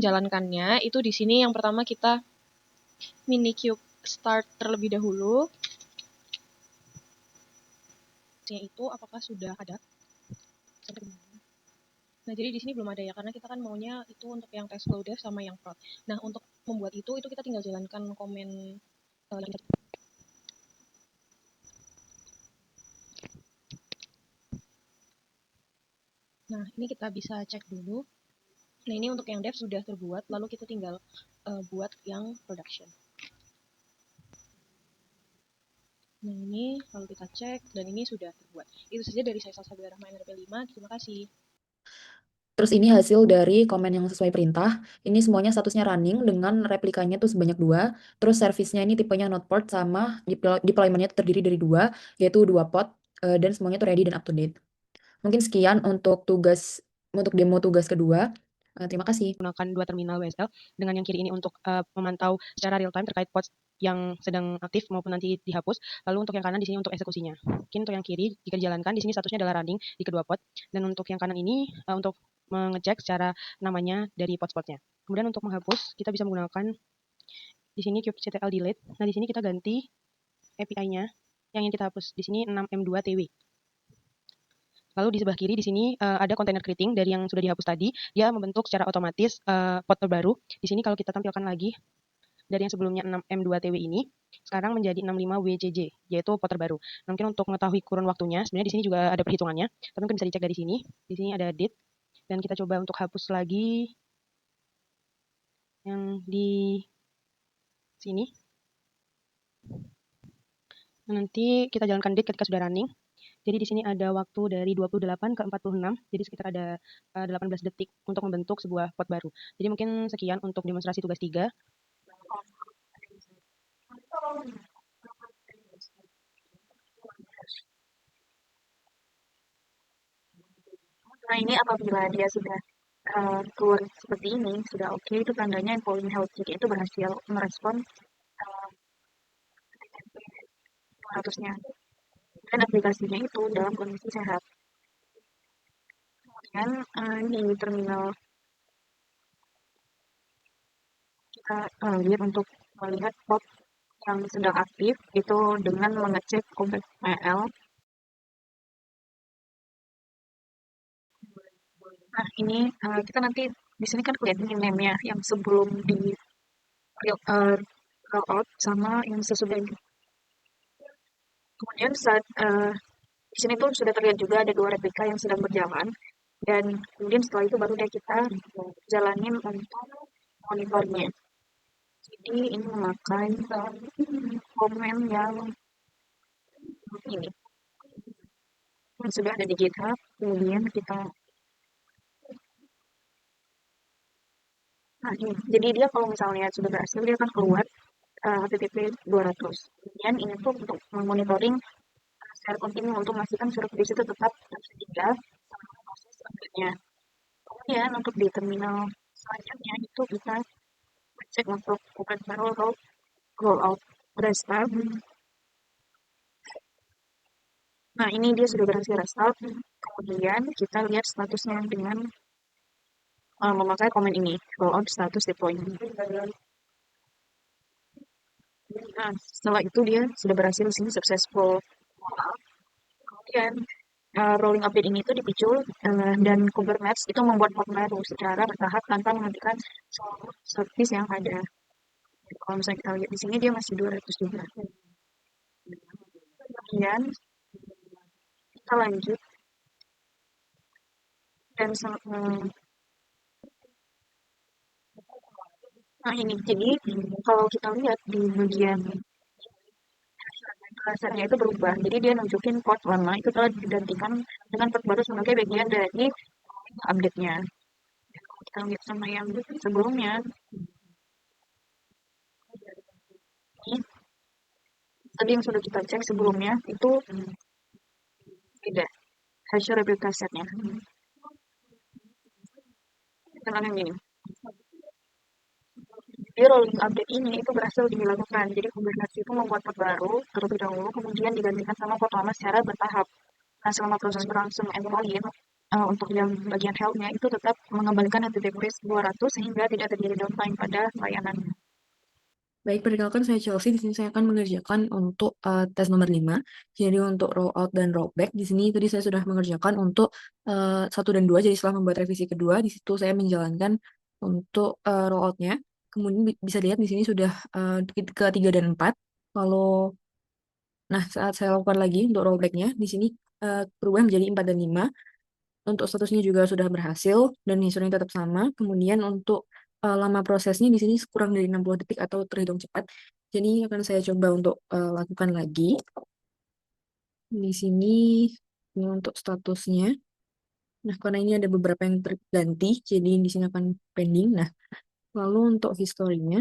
menjalankannya itu di sini yang pertama kita Minikube start terlebih dahulu. Itu apakah sudah ada? Nah, jadi di sini belum ada ya, karena kita kan maunya itu untuk yang test flow dev sama yang prod. Nah, untuk membuat itu kita tinggal jalankan komen yang Nah, ini kita bisa cek dulu. Nah, ini untuk yang dev sudah terbuat, lalu kita tinggal buat yang production. Nah, ini kalau kita cek, dan ini sudah terbuat. Itu saja dari saya, Salsabila Rahma NRP5. Terima kasih. Terus ini hasil dari komen yang sesuai perintah. Ini semuanya statusnya running dengan replikanya tuh sebanyak 2. Terus servisnya ini tipenya not port sama deploymentnya terdiri dari 2, yaitu 2 pod, dan semuanya tuh ready dan up to date. Mungkin sekian untuk demo tugas kedua. Terima kasih. Menggunakan 2 terminal WSL dengan yang kiri ini untuk memantau secara real time terkait pods yang sedang aktif maupun nanti dihapus. Lalu untuk yang kanan di sini untuk eksekusinya. Mungkin untuk yang kiri jika dijalankan di sini statusnya adalah running di kedua pod, dan untuk yang kanan ini untuk mengecek secara namanya dari pod-podnya. Kemudian untuk menghapus kita bisa menggunakan di sini kubectl delete. Nah, di sini kita ganti API-nya yang ingin kita hapus. Di sini 6M2TW. Lalu di sebelah kiri di sini ada container creating dari yang sudah dihapus tadi. Dia membentuk secara otomatis pod terbaru. Di sini kalau kita tampilkan lagi dari yang sebelumnya 6M2TW ini, sekarang menjadi 65WCJ, yaitu pod terbaru. Nah, mungkin untuk mengetahui kurun waktunya, sebenarnya di sini juga ada perhitungannya, tapi mungkin bisa dicek dari sini. Di sini ada date, dan kita coba untuk hapus lagi yang di sini. Nah, nanti kita jalankan date ketika sudah running. Jadi di sini ada waktu dari 28 ke 46, jadi sekitar ada 18 detik untuk membentuk sebuah pod baru. Jadi mungkin sekian untuk demonstrasi tugas 3. Nah, ini apabila dia sudah keluar seperti ini, sudah oke, itu tandanya polling health check itu berhasil merespon statusnya. Dan aplikasinya itu dalam kondisi sehat. Kemudian di terminal kita lihat untuk melihat pod yang sedang aktif itu dengan mengecek compact PL. Nah, ini kita nanti di sini kan kelihatan name-nya yang sebelum di roll out sama yang sesudah. Kemudian saat di sini tuh sudah terlihat juga ada 2 replika yang sedang berjalan, dan kemudian setelah itu baru deh kita jalanin untuk monitornya. Jadi ini memakai komen yang ini yang sudah ada di GitHub. Kemudian kita jadi dia kalau misalnya sudah berhasil dia akan keluar HTTP 200. Kemudian ini tuh untuk memonitoring secara kontinu untuk memastikan surat di situ tetap tersedia selama proses update-nya. Kemudian untuk di terminal selanjutnya itu kita cek untuk open rollout restart. Nah, ini dia sudah berhasil restart. Kemudian kita lihat statusnya dengan memakai komen ini, rollout status deployment. Nah, setelah itu dia sudah berhasil sini successful rollout. Kemudian rolling update ini itu dipicu dan Kubernetes itu membuat pod baru secara bertahap tanpa menghentikan seluruh service yang ada. Kalau misalnya kita lihat di sini dia masih 200 juga. Kemudian kita lanjut dan nah ini jadi kalau kita lihat di bagian dasarnya itu berubah. Jadi dia nunjukin port lama itu telah digantikan dengan port baru sebagai bagian dari update-nya. Kalau kita lihat sama yang sebelumnya, ini tadi yang sudah kita cek sebelumnya itu beda hasil replica setnya. Dengan yang ini. Jadi rolling update ini itu berhasil dilakukan. Jadi Kubernetes itu membuat port baru terlebih dahulu, kemudian digantikan sama port lama secara bertahap. Nah, selama proses berlangsung endpoint, untuk yang bagian health-nya itu tetap mengembalikan HTTP 200 sehingga tidak terjadi downtime pada layanannya. Baik, perkenalkan saya Chelsea. Di sini saya akan mengerjakan untuk tes nomor 5. Jadi untuk rollout dan rollback di sini tadi saya sudah mengerjakan untuk 1 dan 2. Jadi setelah membuat revisi kedua, di situ saya menjalankan untuk rolloutnya. Kemudian bisa dilihat di sini sudah ke 3 dan 4. Lalu saat saya lakukan lagi untuk rollbacknya, di sini berubah menjadi 4 dan 5. Untuk statusnya juga sudah berhasil dan historinya tetap sama. Kemudian untuk lama prosesnya di sini kurang dari 60 detik atau terhitung cepat. Jadi akan saya coba untuk lakukan lagi. Di sini ini untuk statusnya. Nah, karena ini ada beberapa yang terganti, jadi di sini akan pending. Nah, lalu untuk historinya,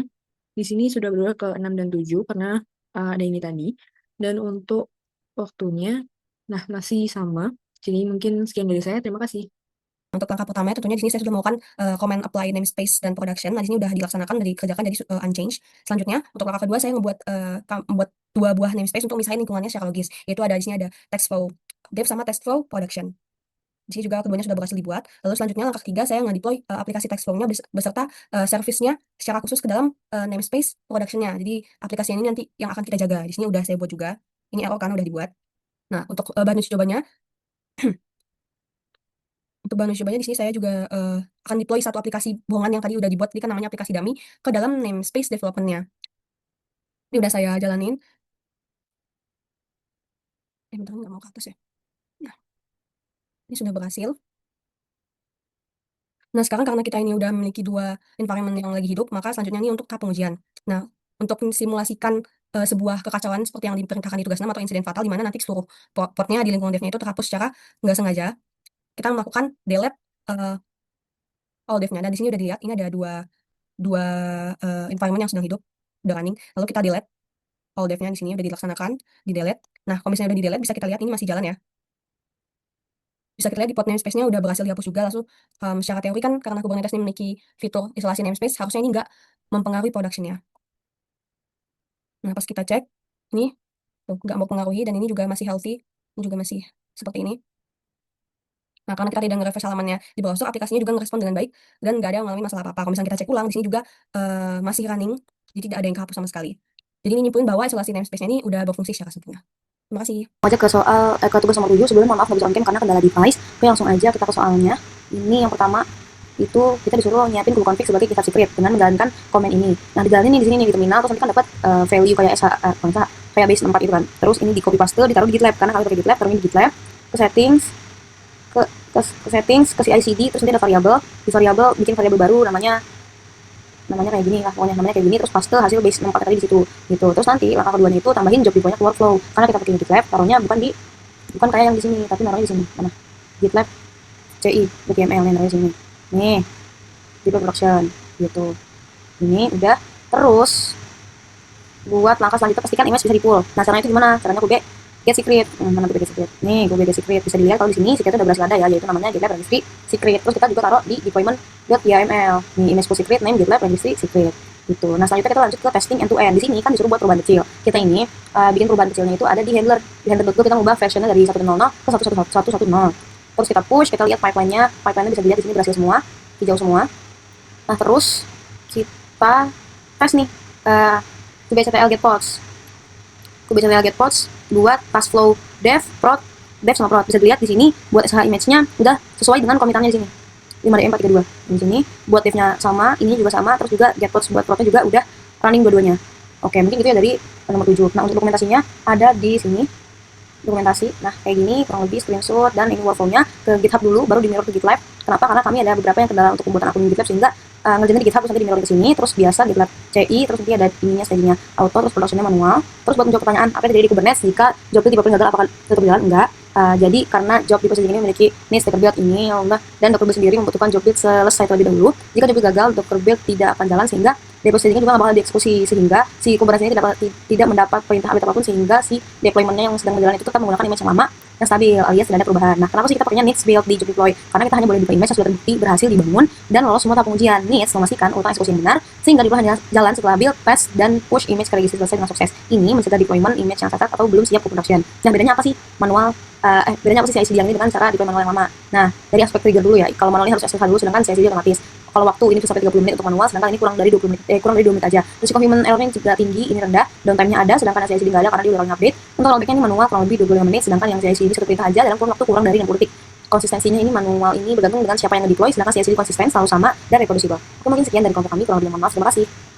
di sini sudah berubah ke 6 dan 7 karena ada ini tadi. Dan untuk waktunya, nah masih sama. Jadi mungkin sekian dari saya. Terima kasih. Untuk langkah pertama tentunya di sini saya sudah melakukan command apply namespace dan production. Nah, di sini sudah dilaksanakan dan dikerjakan jadi unchanged. Selanjutnya untuk langkah kedua saya membuat 2 buah namespace untuk misahin lingkungannya secara logis. Yaitu di sini ada text flow dev sama text flow production. Di sini juga keduanya sudah berhasil dibuat. Lalu selanjutnya langkah ketiga saya nge-deploy aplikasi text flow-nya beserta service-nya secara khusus ke dalam namespace production-nya. Jadi aplikasi ini nanti yang akan kita jaga. Di sini udah saya buat juga. Ini error kan udah dibuat. Nah, untuk bahan uji cobanya untuk bahan uji cobanya di sini saya juga akan deploy satu aplikasi bohongan yang tadi udah dibuat, ini kan namanya aplikasi dummy, ke dalam namespace development-nya. Ini udah saya jalanin. Bentar, nggak mau ke atas ya. Nah, ini sudah berhasil. Nah, sekarang karena kita ini udah memiliki 2 environment yang lagi hidup, maka selanjutnya ini untuk tahap pengujian. Nah, untuk mensimulasikan sebuah kekacauan seperti yang diperintahkan di tugas 6 atau insiden fatal, di mana nanti seluruh portnya di lingkungan devnya itu terhapus secara nggak sengaja, kita melakukan delete all devnya. Dan di sini udah dilihat, ini ada dua environment yang sedang hidup, udah running. Lalu kita delete all devnya di sini udah dilaksanakan, di delete. Nah, kalau misalnya udah di delete bisa kita lihat ini masih jalan ya. Bisa kita lihat di port namespace-nya udah berhasil dihapus juga. Langsung secara teori kan karena Kubernetes ini memiliki fitur isolasi namespace, harusnya ini nggak mempengaruhi production-nya. Nah, pas kita cek, ini tuh nggak mempengaruhi dan ini juga masih healthy, ini juga masih seperti ini. Nah, karena kita tidak nge-refresh halamannya di browser, aplikasinya juga ngerespon dengan baik dan nggak ada yang mengalami masalah apa-apa. Kalau misalnya kita cek ulang, di sini juga masih running, jadi tidak ada yang kehapus sama sekali. Jadi ini nyimpulin bahwa isolasi namespace-nya ini udah berfungsi secara sempurna. Terima kasih. Aja ke soal ke tugas nomor 7. Sebelumnya mohon maaf nggak bisa on-cam karena kendala device. Oke, langsung aja kita ke soalnya. Ini yang pertama itu kita disuruh nyiapin Google config sebagai GitHub secret dengan menjalankan komen ini. Nah, dijalanin di sini nih di terminal, terus nanti kan dapat value kayak kayak base 4 itu kan. Terus ini di copy paste ditaruh di GitLab karena kalau pakai GitLab, taruhnya di GitLab, ke settings, ke settings, ke CI/CD, terus nanti ada variabel, di variabel bikin variabel baru namanya kayak gini lah, pokoknya namanya kayak gini, terus paste hasil base 4 tadi di situ gitu. Terus nanti langkah kedua itu tambahin job deploy-nya ke workflow karena kita pakai GitLab, taruhnya bukan kayak yang di sini, tapi naruhnya di sini. Mana? GitLab CI BTML nih, naruhnya sini. Nih. GitLab production gitu. Ini udah. Terus buat langkah selanjutnya pastikan image bisa di-pull. Nah, caranya itu gimana? Caranya gue get secret. Mana gue get secret? Nih, gue get secret. Bisa dilihat kalau di sini secret udah berhasil ada ya, yaitu namanya GitLab registry secret. Terus kita juga taruh di deployment.yml. Nih, image secret name GitLab registry secret. Gitu. Nah, selanjutnya kita lanjut ke testing end to end. Di sini kan disuruh buat perubahan kecil. Kita ini bikin perubahan kecilnya itu ada di handler. Di handler.go kita ngubah versionnya dari 1.00 ke 1.1.1.0. Terus kita push, kita lihat pipeline-nya. Pipeline-nya bisa dilihat di sini berhasil semua, hijau semua. Nah, terus kita tes nih kubectl get pods buat task flow dev sama prod. Bisa dilihat di sini buat SH image-nya udah sesuai dengan komitannya di sini. 5D432. Di sini buat devnya sama, ini juga sama, terus juga get pods buat prod-nya juga udah running dua-duanya. Oke, mungkin itu ya dari nomor 7. Nah, untuk dokumentasinya ada di sini. Dokumentasi. Nah, kayak gini kurang lebih screenshot dan ini workflow-nya ke GitHub dulu baru di mirror ke GitLab. Kenapa? Karena kami ada beberapa yang kendala untuk pembuatan akun GitLab sehingga ngerjainnya di GitHub terus nanti di mirror ke sini, terus biasa GitLab CI, terus nanti ada ininya stagingnya auto, terus production-nya manual. Terus buat menjawab pertanyaan apa yang terjadi di Kubernetes jika job build tiba-tiba gagal, apakah tetap berjalan? Enggak. Jadi karena job di posisi ini memiliki stacker build ini dan Docker build sendiri membutuhkan job build selesai terlebih dahulu. Jika job build gagal, Docker build tidak akan jalan sehingga depositinya juga nggak bakal dieksekusi sehingga si Kubernetes ini tidak mendapat perintah update apapun sehingga si deployment-nya yang sedang berjalan itu tetap menggunakan image yang lama yang stabil alias tidak ada perubahan. Nah, kenapa sih kita pakainya needs build di job deploy? Karena kita hanya boleh buka image yang sudah terbukti berhasil dibangun dan lolos semua tahap pengujian. Needs memastikan urutan eksekusi yang benar sehingga deploy hanya jalan setelah build, pass, dan push image ke registry selesai dengan sukses. Ini mencegah deployment image yang cacat atau belum siap ke production. Nah, bedanya apa sih bedanya apa sih CI/CD yang ini dengan cara deploy manual yang lama? Nah, dari aspek trigger dulu ya. Kalau manualnya harus SSH dulu, sedangkan CI/CD otomatis. Kalau waktu ini sampai 30 menit untuk manual, sedangkan ini kurang dari 2 menit aja. Risiko human errornya juga tinggi, ini rendah, downtime-nya ada, sedangkan CI/CD nggak ada karena dia udah update. Untuk rollback-nya ini manual kurang lebih 25 menit, sedangkan yang CI/CD satu perintah aja dalam kurun waktu kurang dari 60 detik. Konsistensinya ini manual ini bergantung dengan siapa yang nge-deploy, sedangkan CI/CD konsisten, selalu sama, dan reproducible. Oke, mungkin sekian dari kelompok kami, kurang lebih mohon maaf, terima kasih.